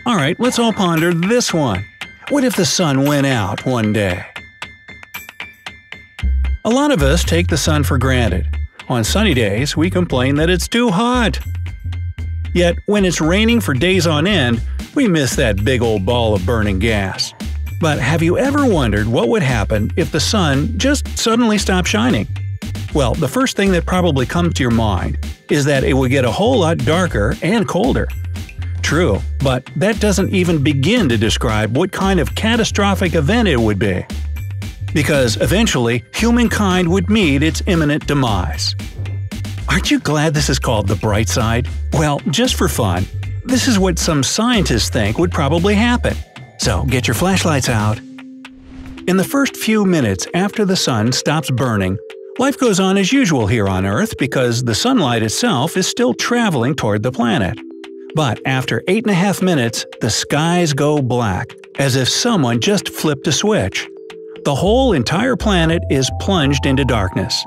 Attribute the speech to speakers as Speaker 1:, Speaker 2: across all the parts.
Speaker 1: Alright, let's all ponder this one. What if the sun went out one day? A lot of us take the sun for granted. On sunny days, we complain that it's too hot. Yet, when it's raining for days on end, we miss that big old ball of burning gas. But have you ever wondered what would happen if the sun just suddenly stopped shining? Well, the first thing that probably comes to your mind is that it would get a whole lot darker and colder. True, but that doesn't even begin to describe what kind of catastrophic event it would be. Because eventually, humankind would meet its imminent demise. Aren't you glad this is called the bright side? Well, just for fun, this is what some scientists think would probably happen. So get your flashlights out. In the first few minutes after the sun stops burning, life goes on as usual here on Earth because the sunlight itself is still traveling toward the planet. But after 8.5 minutes, the skies go black, as if someone just flipped a switch. The whole entire planet is plunged into darkness.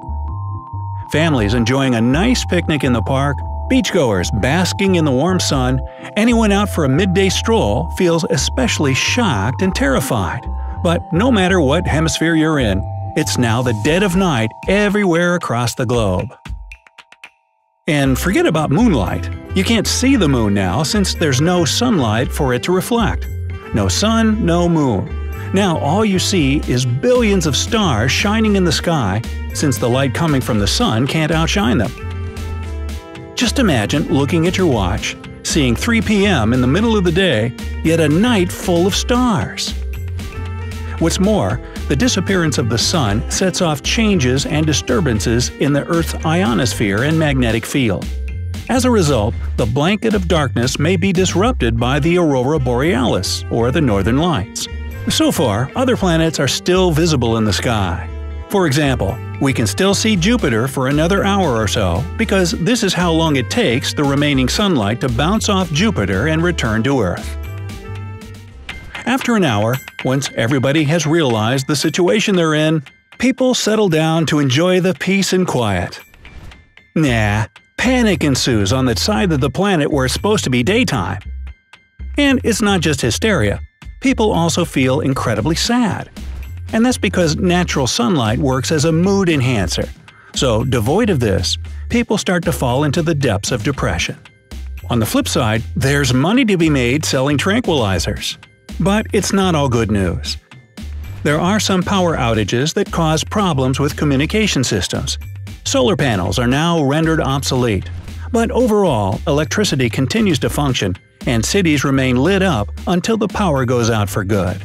Speaker 1: Families enjoying a nice picnic in the park, beachgoers basking in the warm sun, anyone out for a midday stroll feels especially shocked and terrified. But no matter what hemisphere you're in, it's now the dead of night everywhere across the globe. And forget about moonlight. You can't see the moon now since there's no sunlight for it to reflect. No sun, no moon. Now all you see is billions of stars shining in the sky since the light coming from the sun can't outshine them. Just imagine looking at your watch, seeing 3 p.m. in the middle of the day, yet a night full of stars. What's more, the disappearance of the sun sets off changes and disturbances in the Earth's ionosphere and magnetic field. As a result, the blanket of darkness may be disrupted by the aurora borealis, or the northern lights. So far, other planets are still visible in the sky. For example, we can still see Jupiter for another hour or so because this is how long it takes the remaining sunlight to bounce off Jupiter and return to Earth. After an hour, once everybody has realized the situation they're in, people settle down to enjoy the peace and quiet. Nah, panic ensues on the side of the planet where it's supposed to be daytime. And it's not just hysteria. People also feel incredibly sad. And that's because natural sunlight works as a mood enhancer. So, devoid of this, people start to fall into the depths of depression. On the flip side, there's money to be made selling tranquilizers. But it's not all good news. There are some power outages that cause problems with communication systems. Solar panels are now rendered obsolete. But overall, electricity continues to function, and cities remain lit up until the power goes out for good.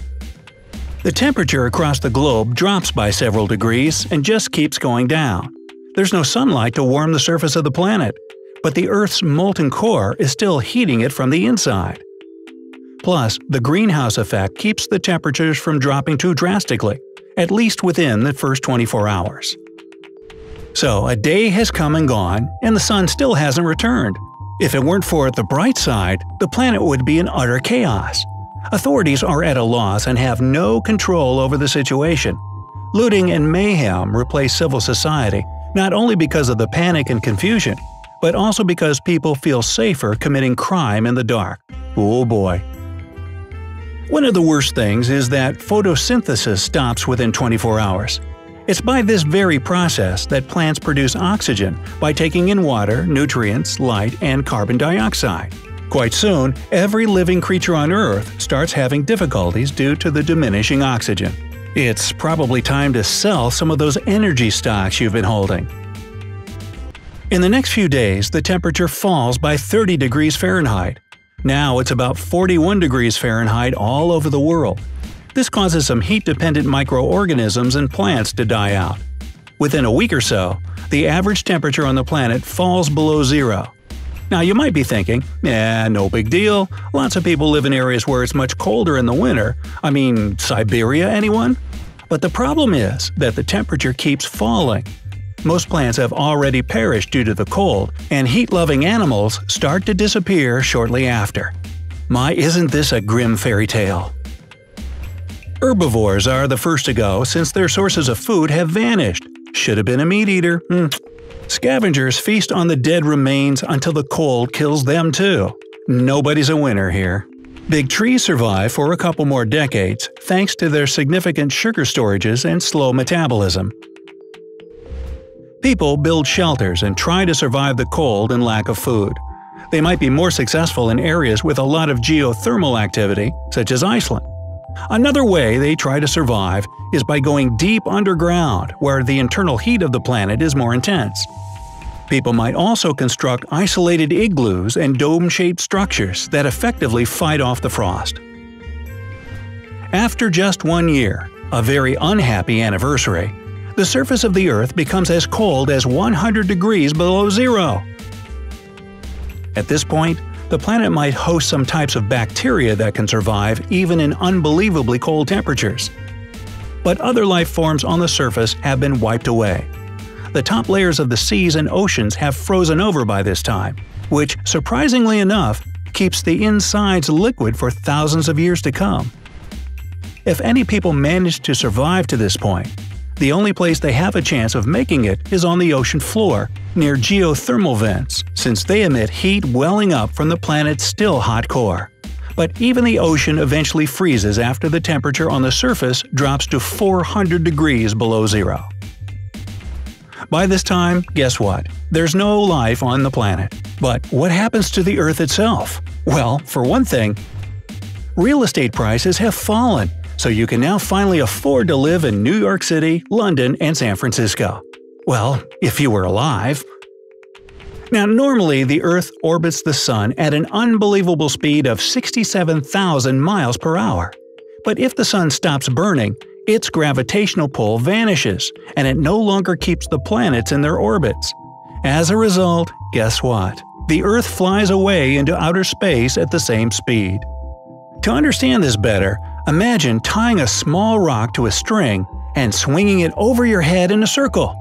Speaker 1: The temperature across the globe drops by several degrees and just keeps going down. There's no sunlight to warm the surface of the planet, but the Earth's molten core is still heating it from the inside. Plus, the greenhouse effect keeps the temperatures from dropping too drastically, at least within the first 24 hours. So, a day has come and gone, and the sun still hasn't returned. If it weren't for the bright side, the planet would be in utter chaos. Authorities are at a loss and have no control over the situation. Looting and mayhem replace civil society, not only because of the panic and confusion, but also because people feel safer committing crime in the dark. Oh boy. One of the worst things is that photosynthesis stops within 24 hours. It's by this very process that plants produce oxygen by taking in water, nutrients, light, and carbon dioxide. Quite soon, every living creature on Earth starts having difficulties due to the diminishing oxygen. It's probably time to sell some of those energy stocks you've been holding. In the next few days, the temperature falls by 30 degrees Fahrenheit. Now it's about 41 degrees Fahrenheit all over the world. This causes some heat-dependent microorganisms and plants to die out. Within a week or so, the average temperature on the planet falls below zero. Now you might be thinking, no big deal, lots of people live in areas where it's much colder in the winter. I mean, Siberia, anyone? But the problem is that the temperature keeps falling. Most plants have already perished due to the cold, and heat-loving animals start to disappear shortly after. My, isn't this a grim fairy tale? Herbivores are the first to go since their sources of food have vanished. Should have been a meat eater. Scavengers feast on the dead remains until the cold kills them too. Nobody's a winner here. Big trees survive for a couple more decades thanks to their significant sugar storages and slow metabolism. People build shelters and try to survive the cold and lack of food. They might be more successful in areas with a lot of geothermal activity, such as Iceland. Another way they try to survive is by going deep underground, where the internal heat of the planet is more intense. People might also construct isolated igloos and dome-shaped structures that effectively fight off the frost. After just 1 year, a very unhappy anniversary, the surface of the Earth becomes as cold as 100 degrees below zero. At this point, the planet might host some types of bacteria that can survive even in unbelievably cold temperatures. But other life forms on the surface have been wiped away. The top layers of the seas and oceans have frozen over by this time, which, surprisingly enough, keeps the insides liquid for thousands of years to come. If any people manage to survive to this point, the only place they have a chance of making it is on the ocean floor, near geothermal vents, since they emit heat welling up from the planet's still hot core. But even the ocean eventually freezes after the temperature on the surface drops to 400 degrees below zero. By this time, guess what? There's no life on the planet. But what happens to the Earth itself? Well, for one thing, real estate prices have fallen, so you can now finally afford to live in New York City, London, and San Francisco. Well, if you were alive. Now, normally the Earth orbits the Sun at an unbelievable speed of 67,000 miles per hour. But if the Sun stops burning, its gravitational pull vanishes, and it no longer keeps the planets in their orbits. As a result, guess what? The Earth flies away into outer space at the same speed. To understand this better, imagine tying a small rock to a string and swinging it over your head in a circle.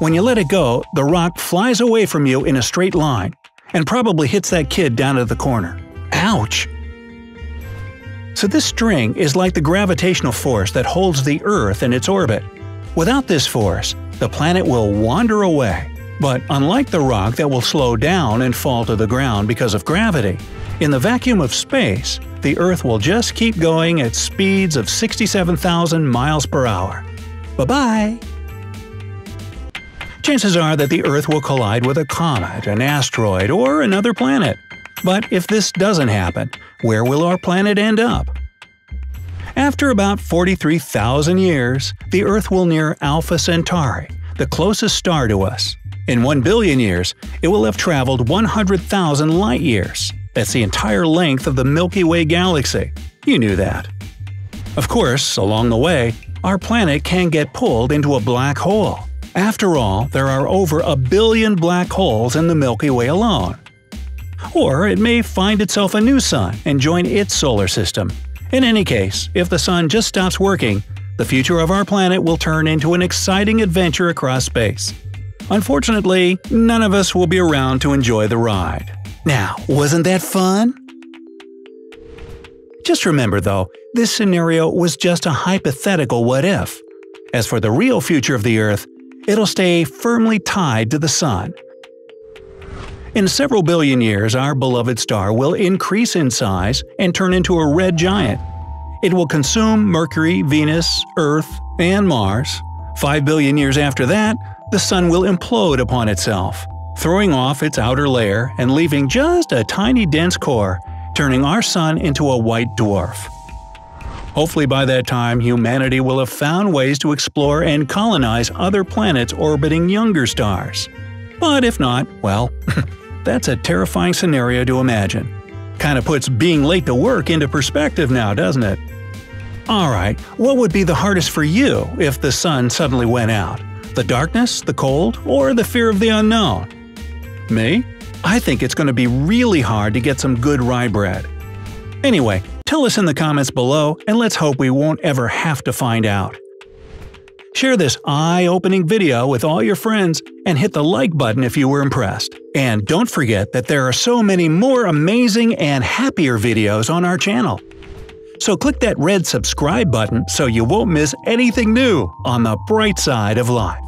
Speaker 1: When you let it go, the rock flies away from you in a straight line, and probably hits that kid down at the corner. Ouch! So this string is like the gravitational force that holds the Earth in its orbit. Without this force, the planet will wander away. But unlike the rock that will slow down and fall to the ground because of gravity, in the vacuum of space, the Earth will just keep going at speeds of 67,000 miles per hour. Bye-bye! Chances are that the Earth will collide with a comet, an asteroid, or another planet. But if this doesn't happen, where will our planet end up? After about 43,000 years, the Earth will near Alpha Centauri, the closest star to us. In 1 billion years, it will have traveled 100,000 light-years. That's the entire length of the Milky Way galaxy. You knew that. Of course, along the way, our planet can get pulled into a black hole. After all, there are over 1 billion black holes in the Milky Way alone. Or it may find itself a new sun and join its solar system. In any case, if the sun just stops working, the future of our planet will turn into an exciting adventure across space. Unfortunately, none of us will be around to enjoy the ride. Now, wasn't that fun? Just remember though, this scenario was just a hypothetical what-if. As for the real future of the Earth, it'll stay firmly tied to the Sun. In several billion years, our beloved star will increase in size and turn into a red giant. It will consume Mercury, Venus, Earth, and Mars. 5 billion years after that, the Sun will implode upon itself, throwing off its outer layer and leaving just a tiny dense core, turning our Sun into a white dwarf. Hopefully by that time, humanity will have found ways to explore and colonize other planets orbiting younger stars. But if not, well, that's a terrifying scenario to imagine. Kinda puts being late to work into perspective now, doesn't it? Alright, what would be the hardest for you if the sun suddenly went out? The darkness, the cold, or the fear of the unknown? Me? I think it's going to be really hard to get some good rye bread. Anyway, tell us in the comments below, and let's hope we won't ever have to find out. Share this eye-opening video with all your friends and hit the like button if you were impressed. And don't forget that there are so many more amazing and happier videos on our channel. So click that red subscribe button so you won't miss anything new on the bright side of life.